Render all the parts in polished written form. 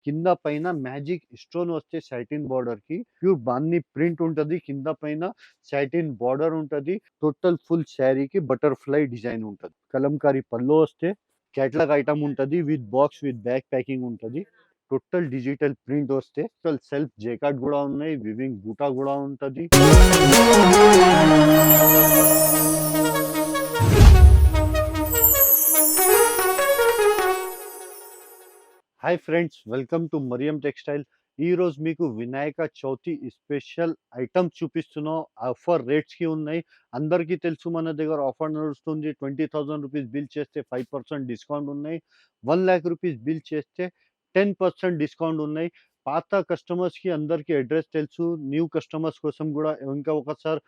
కింద పైన magic stone వస్తే సాటిన్ బార్డర్‌కి ప్యూర్ బాందిని ప్రింట్ ఉంటది. కింద పైన సాటిన్ బార్డర్ ఉంటది. టోటల్ ఫుల్ శారీకి బటర్‌ఫ్లై డిజైన్ ఉంటది. కలంకారీ పల్లు వస్తే క్యాటలాగ్ ఐటెమ్ ఉంటది. With box with bag packing ఉంటది. టోటల్ డిజిటల్ ప్రింట్ వస్తే టోటల్ సెల్ఫ్ జేకార్డ్ గూడా ఉన్నాయి. వివింగ్ బూటా గూడా ఉంటది. Hi friends, welcome to Mariyam textile. ఈరోజు మీకు వినాయక చవితి స్పెషల్ ఐటమ్స్ చూపిస్తున్నాం. ఆఫర్ రేట్స్‌కి ఉన్నాయి. అందరికీ తెలుసు మన దగ్గర ఆఫర్ నడుస్తుంది. 20,000 రూపీస్ బిల్ చేస్తే 5% డిస్కౌంట్ ఉన్నాయి. 1,00,000 రూపీస్ బిల్ చేస్తే 10% డిస్కౌంట్ ఉన్నాయి. పాత కస్టమర్స్‌కి అందరికీ అడ్రెస్ తెలుసు. న్యూ కస్టమర్స్ కోసం గూడా ఇంకా ఒకసారి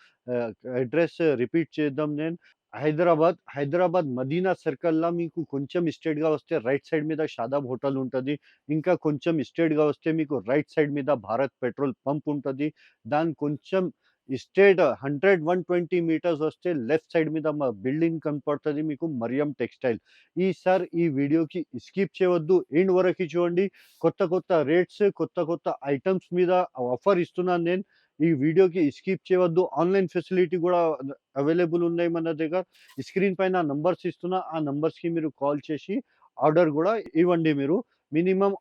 అడ్రెస్ రిపీట్ చేద్దాం నేను. హైదరాబాద్ మదీనా సర్కిల్‌లో మీకు కొంచెం స్ట్రెయిట్‌గా వస్తే రైట్ సైడ్ మీద షాదాబ్ హోటల్ ఉంటది. ఇంకా కొంచెం స్ట్రెయిట్‌గా వస్తే మీకు రైట్ సైడ్ మీద భారత్ పెట్రోల్ పంప్ ఉంటది. దాని కొంచెం స్ట్రెయిట్ 100, 120 మీటర్స్ వస్తే లెఫ్ట్ సైడ్ మీద మా బిల్డింగ్ కనపడుతది మీకు మరియం టెక్స్టైల్. ఈసారి ఈ వీడియోకి స్కిప్ చేయవద్దు. ఎండ్ వరకు చూడండి. కొత్త రేట్స్, కొత్త ఐటెమ్స్ మీద ఆఫర్ ఇస్తున్నాను నేను. ఈ వీడియోకి స్కిప్ చేయవద్దు. ఆన్‌లైన్ ఫెసిలిటీ గూడా అవైలబుల్ ఉన్నాయి మన దగ్గర. స్క్రీన్ పైన నంబర్స్ ఇస్తున్నా. ఆ నంబర్స్‌కి మీరు కాల్ చేసి ఆర్డర్ గూడా ఇవ్వండి మీరు. మినిమమ్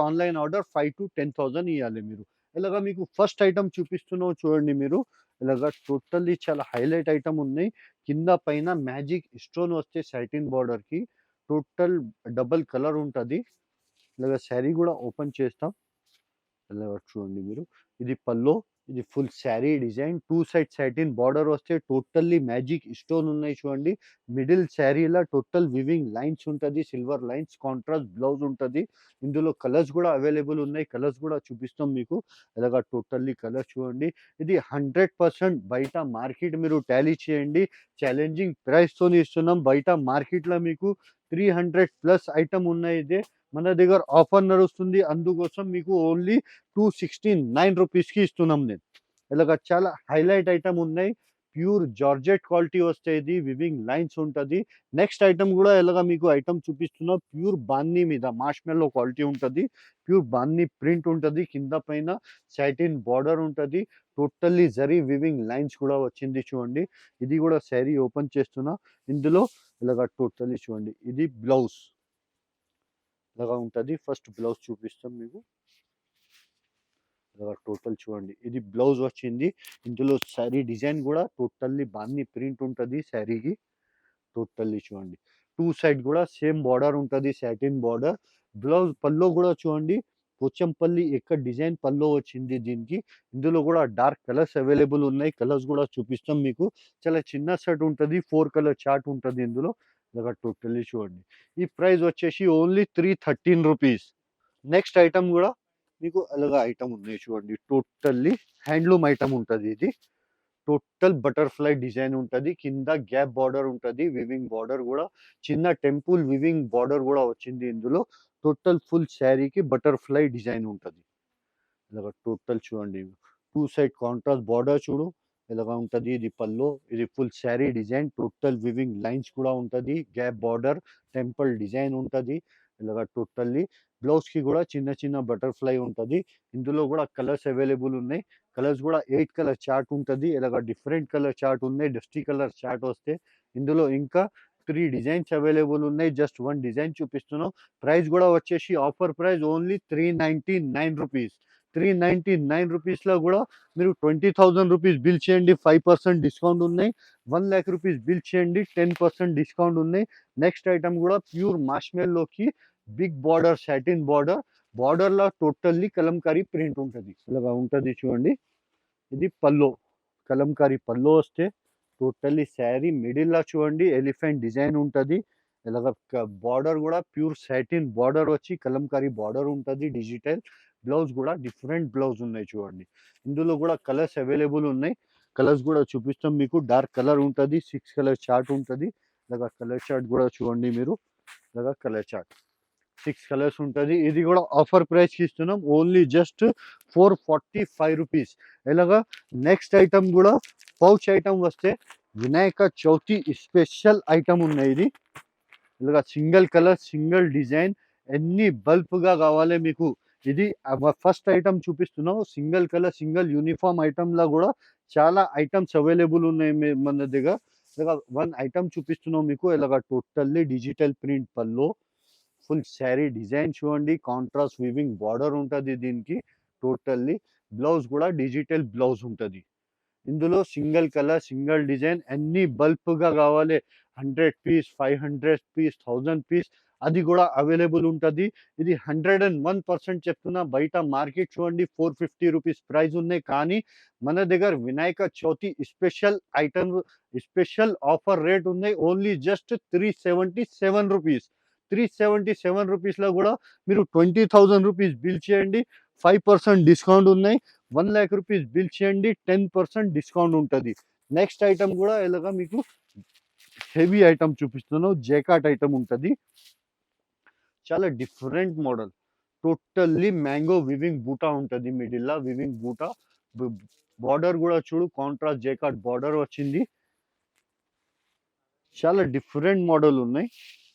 ఆన్‌లైన్ ఆర్డర్ 5,000-10,000 ఇయ్యాలి మీరు. ఇలాగ మీకు ఫస్ట్ ఐటెమ్ చూపిస్తున్నాం చూడండి మీరు. ఇలాగ టోటల్లీ చాలా హైలైట్ ఐటెమ్ ఉన్నాయి. కింద పైన మ్యాజిక్ స్టోన్ వస్తే సాటిన్ బార్డర్‌కి టోటల్ డబుల్ కలర్ ఉంటది. ఇలాగ శారీ గూడా ఓపెన్ చేస్తాం. ఇలా చూడండి మీరు. ఇది పల్లో. ఇది full sari design. 2 side satin border వస్తే టోటల్లీ మ్యాజిక్ స్టోన్ ఉన్నాయి చూడండి. మిడిల్ శారీలా టోటల్ వివింగ్ లైన్స్ ఉంటది. సిల్వర్ లైన్స్ కాంట్రాస్ట్ బ్లౌజ్ ఉంటది. ఇందులో కలర్స్ గూడా అవైలబుల్ ఉన్నాయి. కలర్స్ గూడా చూపిస్తాం మీకు. ఇలాగ టోటల్లీ కలర్స్ చూడండి. ఇది 100% బయట మార్కెట్ మీరు టాలీ చేయండి. ఛాలెంజింగ్ ప్రైస్‌తోని ఇస్తున్నాం. బయట మార్కెట్‌లో మీకు 300+ ఐటెమ్ ఉన్నాయి. ఇదే మన దగ్గర ఆఫర్ నడుస్తుంది. అందుకోసం మీకు ఓన్లీ 269 రూపీస్‌కి ఇస్తున్నాం నేను. ఇలాగ చాలా హైలైట్ ఐటెమ్ ఉన్నాయి. ప్యూర్ జార్జెట్ క్వాలిటీ వస్తాయి. ఇది వివింగ్ లైన్స్ ఉంటది. నెక్స్ట్ ఐటెమ్ గూడా ఇలాగ మీకు ఐటెమ్ చూపిస్తున్నా. ప్యూర్ బాందిని మీద మార్ష్‌మెల్లో క్వాలిటీ ఉంటది. ప్యూర్ బాందిని ప్రింట్ ఉంటది. కింద పైన సాటిన్ బార్డర్ ఉంటది. టోటల్లీ జరీ వివింగ్ లైన్స్ కూడా వచ్చింది చూడండి. ఇది గూడా శారీ ఓపెన్ చేస్తున్నా. ఇందులో ఇలాగ టోటల్లీ చూడండి. ఇది బ్లౌజ్ ఇలాగా ఉంటది. ఫస్ట్ బ్లౌజ్ చూపిస్తాం మీకు. ఇలాగ టోటల్ చూడండి. ఇది బ్లౌజ్ వచ్చింది. ఇందులో శారీ డిజైన్ గూడా టోటల్లీ బాందిని ప్రింట్ ఉంటది శారీకి. టోటల్లీ చూడండి. 2 సైడ్ గూడా సేమ్ బార్డర్ ఉంటది. Satin border. బ్లౌజ్ పల్లో గూడా చూడండి. పోచంపల్లి డిజైన్ పల్లో వచ్చింది దీనికి. ఇందులో గూడా డార్క్ కలర్స్ అవైలబుల్ ఉన్నాయి. కలర్స్ గూడా చూపిస్తాం మీకు. చాలా చిన్న సెట్ ఉంటది. 4 కలర్ చార్ట్ ఉంటది ఇందులో. ఇలాగ టోటల్లీ చూడండి. ఈ ప్రైస్ వచ్చేసి ఓన్లీ 313 రూపీస్. నెక్స్ట్ ఐటెమ్ గూడా మీకు అలాగా ఐటెమ్ ఉన్నాయి చూడండి. టోటల్లీ హ్యాండ్లూమ్ ఐటెమ్ ఉంటది ఇది. టోటల్ బటర్‌ఫ్లై డిజైన్ ఉంటది. కింద గ్యాప్ బార్డర్ ఉంటది. వివింగ్ బార్డర్ గూడా చిన్న టెంపుల్ వివింగ్ బార్డర్ గూడా వచ్చింది ఇందులో. టోటల్ ఫుల్ శారీకి బటర్‌ఫ్లై డిజైన్ ఉంటది. ఇలాగ టోటల్ చూడండి. 2 సైడ్ కాంట్రాస్ట్ బార్డర్ చూడు. ఇలాగ ఉంటది. ఇది పల్లో. ఇది full sari design. Total weaving lines కూడా ఉంటది. గ్యాప్ బార్డర్, టెంపుల్ డిజైన్ ఉంటది. ఇలాగ టోటల్లీ బ్లౌజ్‌కి గూడా చిన్న బటర్‌ఫ్లై ఉంటది. ఇందులో గూడా కలర్స్ అవైలబుల్ ఉన్నాయి. కలర్స్ గూడా 8 కలర్ చార్ట్ ఉంటది. ఇలాగ డిఫరెంట్ కలర్ చార్ట్ ఉన్నాయి. డస్టీ కలర్ చార్ట్ వస్తే ఇందులో ఇంకా 3 డిజైన్స్ అవైలబుల్ ఉన్నాయి. జస్ట్ 1 డిజైన్ చూపిస్తున్నాం. ప్రైస్ గూడా వచ్చేసి ఆఫర్ ప్రైస్ ఓన్లీ 399 రూపీస్. 399 రూపీస్‌లో గూడా మీరు 20,000 రూపీస్ బిల్ చేయండి. 5% డిస్కౌంట్ ఉన్నాయి. 1,00,000 రూపీస్ బిల్ చేయండి. 10% డిస్కౌంట్ ఉన్నాయి. నెక్స్ట్ ఐటెమ్ గూడా ప్యూర్ మార్ష్‌మెల్లోకి బిగ్ బార్డర్ సాటిన్ బార్డర్. బార్డర్‌లో టోటల్లీ కలంకారీ ప్రింట్ ఉంటది. ఇలాగ ఉంటది చూడండి. ఇది పల్లో. కలంకారీ పల్లో వస్తే టోటల్లీ శారీ మిడిల్‌లో చూడండి ఎలిఫెంట్ డిజైన్ ఉంటది. ఇలాగ బార్డర్ గూడా ప్యూర్ సాటిన్ బార్డర్ వచ్చి కలంకారీ బార్డర్ ఉంటది డిజిటల్. బ్లౌజ్ గూడా డిఫరెంట్ బ్లౌజ్ ఉన్నాయి చూడండి. ఇందులో గూడా కలర్స్ అవైలబుల్ ఉన్నాయి. కలర్స్ గూడా చూపిస్తాం మీకు. డార్క్ కలర్ ఉంటది. 6 కలర్ చార్ట్ ఉంటది. ఇలాగ కలర్ చార్ట్ గూడా చూడండి మీరు. ఇలాగ కలర్ చార్ట్. 6 కలర్స్ ఉంటది. ఇది గూడా ఆఫర్ ప్రైస్‌కి ఇస్తున్నాం. Only just 445 rupees. ఇలాగా నెక్స్ట్ ఐటెమ్ గూడా పౌచ్ ఐటెమ్ వస్తే వినాయక చవితి స్పెషల్ ఐటెమ్ ఉన్నాయి ఇది. ఇలాగ సింగిల్ కలర్, సింగిల్ డిజైన్ ఎన్ని బల్క్‌గా కావాలి మీకు. ఇది ఫస్ట్ ఐటమ్ చూపిస్తున్నాం. సింగిల్ కలర్, సింగిల్ యూనిఫామ్ ఐటమ్‌లా గూడా చాలా ఐటమ్స్ అవైలబుల్ ఉన్నాయి మన దగ్గర. ఇలాగ వన్ ఐటమ్ చూపిస్తున్నాం మీకు. ఇలాగ టోటల్లీ డిజిటల్ ప్రింట్ పల్లో, ఫుల్ శారీ డిజైన్ చూడండి. కాంట్రాస్ట్ వీవింగ్ బార్డర్ ఉంటది దీనికి. టోటల్లీ బ్లౌజ్ గూడా డిజిటల్ బ్లౌజ్ ఉంటది. ఇందులో సింగిల్ కలర్, సింగిల్ డిజైన్ అన్నీ బల్క్‌గా కావాలి. 100 పీస్, 500 పీస్, 1000 పీస్ అది కూడా అవైలబుల్ ఉంటది. ఇది 101% చెప్తున్నా. బయట మార్కెట్ చూడండి రూ. 450 ప్రైస్ ఉన్నాయి. కానీ మన దగ్గర Vinayaka Chavithi special item, special offer rate ఉన్నాయి. ఓన్లీ జస్ట్ రూ. 377 రూపీస్‌లో కూడా మీరు 20,000 రూపీస్ బిల్ చేయండి. 5% డిస్కౌంట్ ఉన్నాయి. 1,00,000 రూపీస్ బిల్ చేయండి, 10% డిస్కౌంట్ ఉంటది. నెక్స్ట్ ఐటమ్ కూడా ఇలాగా మీకు హెవీ ఐటమ్ చూపిస్తున్నాను. జేకాట్ ఐటమ్ ఉంటది. చాలా different model. Totally mango weaving బూటా ఉంటది. మిడిల్‌లో వివింగ్ బూటా. బ్ బార్డర్ కూడా చూడు కాంట్రాస్ట్ జేకాట్ బార్డర్ వచ్చింది. చాలా డిఫరెంట్ మోడల్ ఉన్నాయి.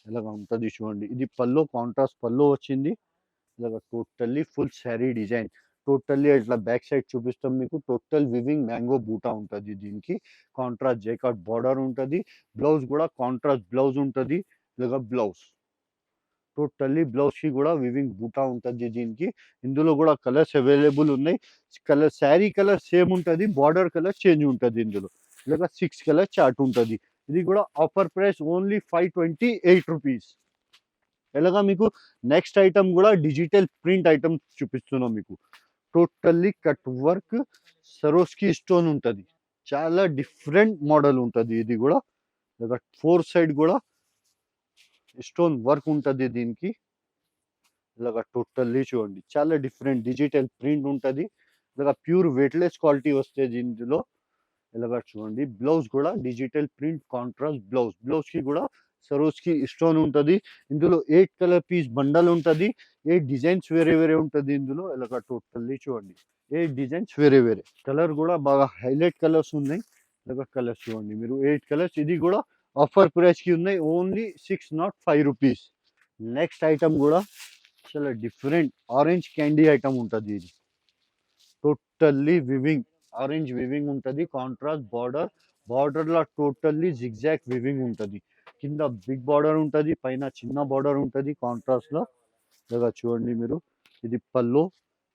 ఇలాగ ఉంటది చూడండి. ఇది పల్లో, కాంట్రాస్ట్ పల్లో వచ్చింది. ఇలాగ totally full sari design. Totally ఇట్లా బ్యాక్ సైడ్ చూపిస్తాం మీకు. టోటల్ వివింగ్ మ్యాంగో బూటా ఉంటది దీనికి. కాంట్రాస్ట్ జేకాట్ బార్డర్ ఉంటది. బ్లౌజ్ కూడా కాంట్రాస్ట్ బ్లౌజ్ ఉంటది. ఇలాగ బ్లౌజ్. టోటల్లీ బ్లౌజ్‌కి కూడా వివింగ్ బూటా ఉంటది దీనికి. ఇందులో కూడా కలర్స్ అవైలబుల్ ఉన్నాయి. శారీ కలర్ సేమ్ ఉంటది. బార్డర్ కలర్ చేంజ్ ఉంటది ఇందులో. ఇలాగ 6 కలర్ చార్ట్ ఉంటది. ఇది కూడా ఆఫర్ ప్రైస్ ఓన్లీ రూ. 528. ఇలాగా మీకు నెక్స్ట్ ఐటమ్ కూడా డిజిటల్ ప్రింట్ ఐటమ్ చూపిస్తున్నాం మీకు. టోటల్లీ కట్ వర్క్ సరోస్కి స్టోన్ ఉంటది. చాలా డిఫరెంట్ మోడల్ ఉంటది ఇది కూడా. ఇలాగ 4 సైడ్ కూడా స్టోన్ వర్క్ ఉంటది దీనికి. ఇలాగ టోటల్లీ చూడండి. చాలా డిఫరెంట్ డిజిటల్ ప్రింట్ ఉంటది. ఇలాగ ప్యూర్ వెయిట్‌లెస్ క్వాలిటీ వస్తది ఇందులో. ఇలాగ చూడండి. బ్లౌజ్ కూడా డిజిటల్ ప్రింట్ కాంట్రాస్ట్ బ్లౌజ్. బ్లౌజ్‌కి కూడా సరోస్కి స్టోన్ ఉంటది. ఇందులో 8 కలర్ పీస్ బండల్ ఉంటది. 8 డిజైన్స్ వేరే వేరే ఉంటది ఇందులో. ఇలాగ టోటల్లీ చూడండి. 8 డిజైన్స్ వేరే వేరే. కలర్ కూడా బాగా హైలైట్ కలర్స్ ఉన్నాయి. ఇలాగ కలర్స్ చూడండి మీరు. 8 కలర్స్. ఇది కూడా ఆఫర్ ప్రైస్‌కి ఉన్నాయి. ఓన్లీ రూ. 605. నెక్స్ట్ ఐటమ్ కూడా చాలా డిఫరెంట్ ఆరెంజ్ క్యాండీ ఐటమ్ ఉంటది ఇది. Totally weaving. ఆరెంజ్ వివింగ్ ఉంటది. Contrast border. బార్డర్‌లో టోటల్లీ జిగ్‌జాగ్ వివింగ్ ఉంటది. కింద బిగ్ బార్డర్ ఉంటది. పైన చిన్న బార్డర్ ఉంటది కాంట్రాస్ట్‌లో. ఇలాగ చూడండి మీరు. ఇది పల్లో.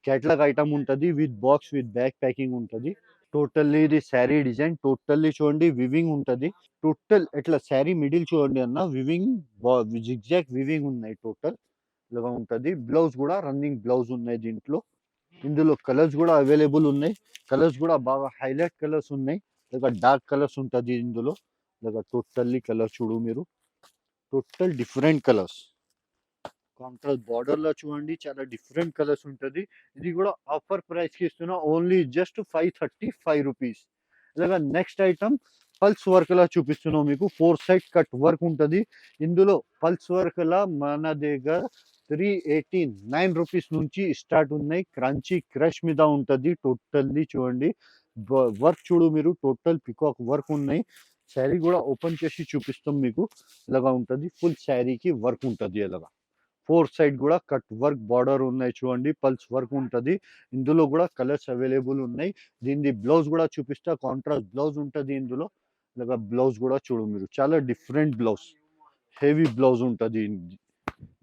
క్యాటలాగ్ ఐటమ్ ఉంటది. With box, with bag packing ఉంటది. టోటల్లీ ఇది శారీ డిజైన్. టోటల్లీ చూడండి వివింగ్ ఉంటది. టోటల్ ఇట్లా శారీ మిడిల్ చూడండి అన్న వివింగ్ జిగ్‌జాగ్ వివింగ్ ఉన్నాయి టోటల్. ఇలాగ ఉంటది. బ్లౌజ్ కూడా రన్నింగ్ బ్లౌజ్ ఉన్నాయి దీంట్లో. ఇందులో కలర్స్ కూడా అవైలబుల్ ఉన్నాయి. కలర్స్ కూడా బాగా హైలైట్ కలర్స్ ఉన్నాయి. ఇలాగ డార్క్ కలర్స్ ఉంటది ఇందులో. ఇలాగ టోటల్లీ కలర్ చూడు మీరు. Total different colours. కాంట్రాస్ట్ బార్డర్‌లో చూడండి చాలా డిఫరెంట్ కలర్స్ ఉంటది. ఇది కూడా ఆఫర్ ప్రైస్‌కి ఇస్తున్నా. ఓన్లీ జస్ట్ రూ. 535. ఇలాగ నెక్స్ట్ ఐటమ్ పల్స్ వర్క్‌లా చూపిస్తున్నాం మీకు. 4 సైడ్ కట్ వర్క్ ఉంటది. ఇందులో పల్స్ వర్క్‌లా మన దగ్గర రూ. 389 నుంచి స్టార్ట్ ఉన్నాయి. క్రంచీ క్రష్ మీద ఉంటది. టోటల్లీ చూడండి. వర్క్ చూడు మీరు. టోటల్ పీకాక్ వర్క్ ఉన్నాయి. శారీ కూడా ఓపెన్ చేసి చూపిస్తాం మీకు. ఇలాగ ఉంటది. ఫుల్ శారీకి వర్క్ ఉంటది ఇలాగ. 4 సైడ్ కూడా కట్ వర్క్ బార్డర్ ఉన్నాయి చూడండి. పల్స్ వర్క్ ఉంటది. ఇందులో కూడా కలర్స్ అవైలబుల్ ఉన్నాయి. దీనిది బ్లౌజ్ కూడా చూపిస్తా. కాంట్రాస్ట్ బ్లౌజ్ ఉంటది ఇందులో. ఇలాగ బ్లౌజ్ కూడా చూడు మీరు. చాలా డిఫరెంట్ బ్లౌజ్. హెవీ బ్లౌజ్ ఉంటది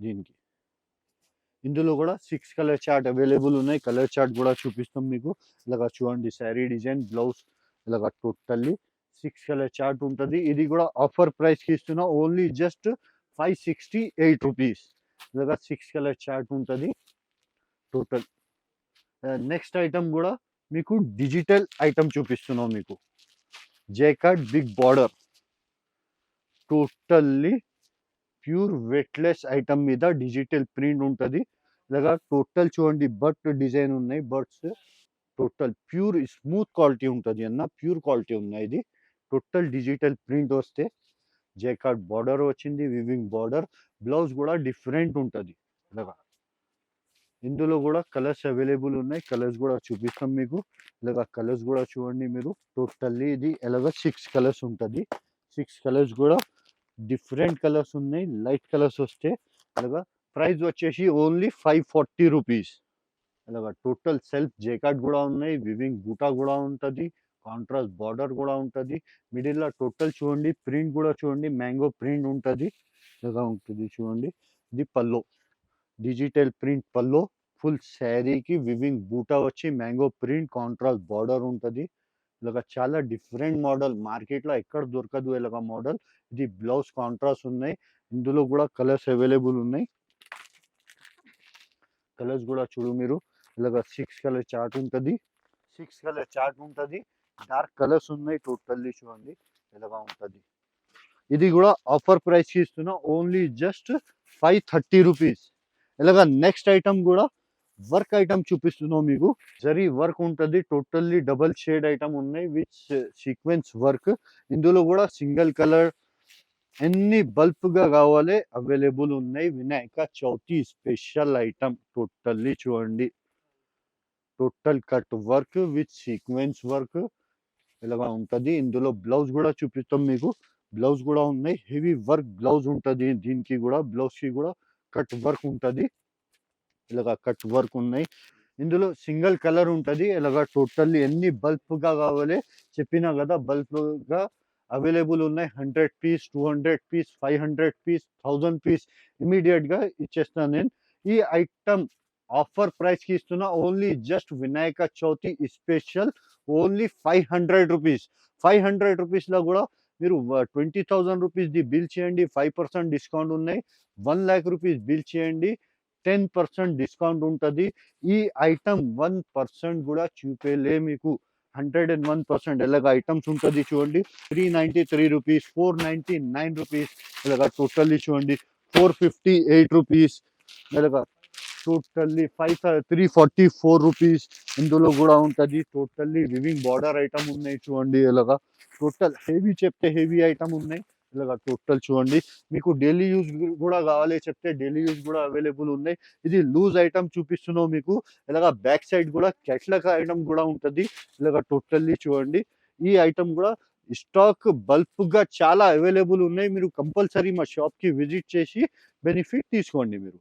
దీనికి. ఇందులో కూడా 6 కలర్ చార్ట్ అవైలబుల్ ఉన్నాయి. కలర్ చార్ట్ కూడా చూపిస్తాం మీకు. ఇలాగ చూడండి శారీ డిజైన్ బ్లౌజ్. ఇలాగ టోటల్లీ 6 కలర్ చార్ట్ ఉంటది. ఇది కూడా ఆఫర్ ప్రైస్‌కి ఇస్తున్నా. ఓన్లీ జస్ట్ రూ. 568. ఇలాగ 6 కలర్ చార్ట్ ఉంటది టోటల్. నెక్స్ట్ ఐటమ్ కూడా మీకు డిజిటల్ ఐటమ్ చూపిస్తున్నాం మీకు. Jacquard big border. Totally pure weightless item మీద డిజిటల్ ప్రింట్ ఉంటది. ఇలాగ టోటల్ చూడండి బర్డ్ డిజైన్ ఉన్నాయి. Birds total pure smooth quality ఉంటది అన్న. ప్యూర్ క్వాలిటీ ఉన్నాయి ఇది. టోటల్ డిజిటల్ ప్రింట్ వస్తే జేకార్డ్ బార్డర్ వచ్చింది. Weaving border. బ్లౌజ్ కూడా డిఫరెంట్ ఉంటది. ఇలాగ ఇందులో కూడా కలర్స్ అవైలబుల్ ఉన్నాయి. కలర్స్ కూడా చూపిస్తాం మీకు. ఇలాగ కలర్స్ కూడా చూడండి మీరు. టోటల్లీ ఇది ఎలాగ 6 కలర్స్ ఉంటది. 6 కలర్స్ కూడా డిఫరెంట్ కలర్స్ ఉన్నాయి. లైట్ కలర్స్ వస్తే ఇలాగ ప్రైస్ వచ్చేసి ఓన్లీ రూ. 540. ఇలాగ టోటల్ సెల్ఫ్ జేకార్డ్ గూడా ఉన్నాయి. వివింగ్ బూటా గూడా ఉంటది. కాంట్రాస్ట్ బార్డర్ గూడా ఉంటది. మిడిల్‌లో టోటల్ చూడండి ప్రింట్ గూడా చూడండి మ్యాంగో ప్రింట్ ఉంటది. ఇలా ఉంటది చూడండి. ఇది పల్లో. డిజిటల్ ప్రింట్ పల్లో. ఫుల్ శారీకి వివింగ్ బూటా వచ్చి మ్యాంగో ప్రింట్ కాంట్రాస్ట్ బార్డర్ ఉంటది. ఇలాగ చాలా డిఫరెంట్ మోడల్ మార్కెట్‌లో ఎక్కడ దొరకదు ఇలాగ మోడల్. ఇది బ్లౌజ్ కాంట్రాస్ట్ ఉన్నాయి. ఇందులో గూడా కలర్స్ అవైలబుల్ ఉన్నాయి. కలర్స్ గూడా చూడు మీరు ఇలాగ 6 కలర్ చార్ట్ ఉంటది. 6 కలర్ చార్ట్ ఉంటది. డార్క్ కలర్స్ ఉన్నాయి టోటల్లీ చూడండి ఇలాగా ఉంటది. ఇది గూడా ఆఫర్ ప్రైస్‌కి ఇస్తున్నా. Only just 530 rupees. ఇలాగ నెక్స్ట్ ఐటెమ్ గూడా వర్క్ ఐటెమ్ చూపిస్తున్నాం మీకు. జరీ వర్క్ ఉంటది. టోటల్లీ డబుల్ షేడ్ ఐటెమ్ ఉన్నాయి విత్ సీక్వెన్స్ వర్క్. ఇందులో గూడా సింగిల్ కలర్ ఎన్ని బల్క్‌గా కావాలి అవైలబుల్ ఉన్నాయి. Vinayaka Chavithi special item totally చూడండి. Total cut work with sequence work ఇలాగా ఉంటది. ఇందులో బ్లౌజ్ గూడా చూపిస్తాం మీకు. బ్లౌజ్ గూడా ఉన్నాయి. హెవీ వర్క్ బ్లౌజ్ ఉంటది. దీనికి గూడా బ్లౌజ్‌కి గూడా కట్ వర్క్ ఉంటది. ఇలాగ కట్ వర్క్ ఉన్నాయి. ఇందులో సింగిల్ కలర్ ఉంటది. ఇలాగ టోటల్లీ ఎన్ని బల్క్‌గా కావాలి చెప్పినా గదా! బల్క్‌గా అవైలబుల్ ఉన్నాయి. 100 పీస్, 200 పీస్, 500 పీస్, 1000 పీస్ ఇమ్మీడియేట్‌గా ఇచ్చేస్తాను నేను. ఈ ఐటెమ్ ఆఫర్ ప్రైస్‌కి ఇస్తున్నా. Only just Vinayaka Chavithi special only 500 rupees. 500 రూపీస్‌లో గూడా మీరు 20,000 రూపీస్‌ది బిల్ చేయండి. 5% డిస్కౌంట్ ఉన్నాయి. 1,00,000 రూపీస్ బిల్ చేయండి. 10% డిస్కౌంట్ ఉంటది. ఈ ఐటెమ్ 1% గూడా చూపేయలే మీకు. 101% ఇలాగ ఐటెమ్స్ ఉంటది చూడండి. 393 రూపీస్, 499 రూపీస్ ఇలాగ టోటల్లీ చూడండి. 458 రూపీస్ ఇలాగ టోటల్లీ 344 రూపీస్ ఇందులో గూడా ఉంటది. టోటల్లీ వివింగ్ బార్డర్ ఐటెమ్ ఉన్నాయి చూడండి ఇలాగ. టోటల్ హెవీ చెప్తే హెవీ ఐటెమ్ ఉన్నాయి. ఇలాగ టోటల్ చూడండి. మీకు డైలీ యూజ్ గూడా కావాలి చెప్తే డైలీ యూజ్ గూడా అవైలబుల్ ఉన్నాయి. ఇది లూజ్ ఐటెమ్ చూపిస్తున్నాం మీకు. ఇలాగ బ్యాక్ సైడ్ గూడా క్యాట్లాగ్ ఐటెమ్ గూడా ఉంటది. ఇలాగ టోటల్లీ చూడండి. ఈ ఐటెమ్ గూడా స్టాక్ బల్క్‌గా చాలా అవైలబుల్ ఉన్నాయి. మీరు కంపల్సరీ మా షాప్‌కి విజిట్ చేసి బెనిఫిట్ తీసుకోండి మీరు.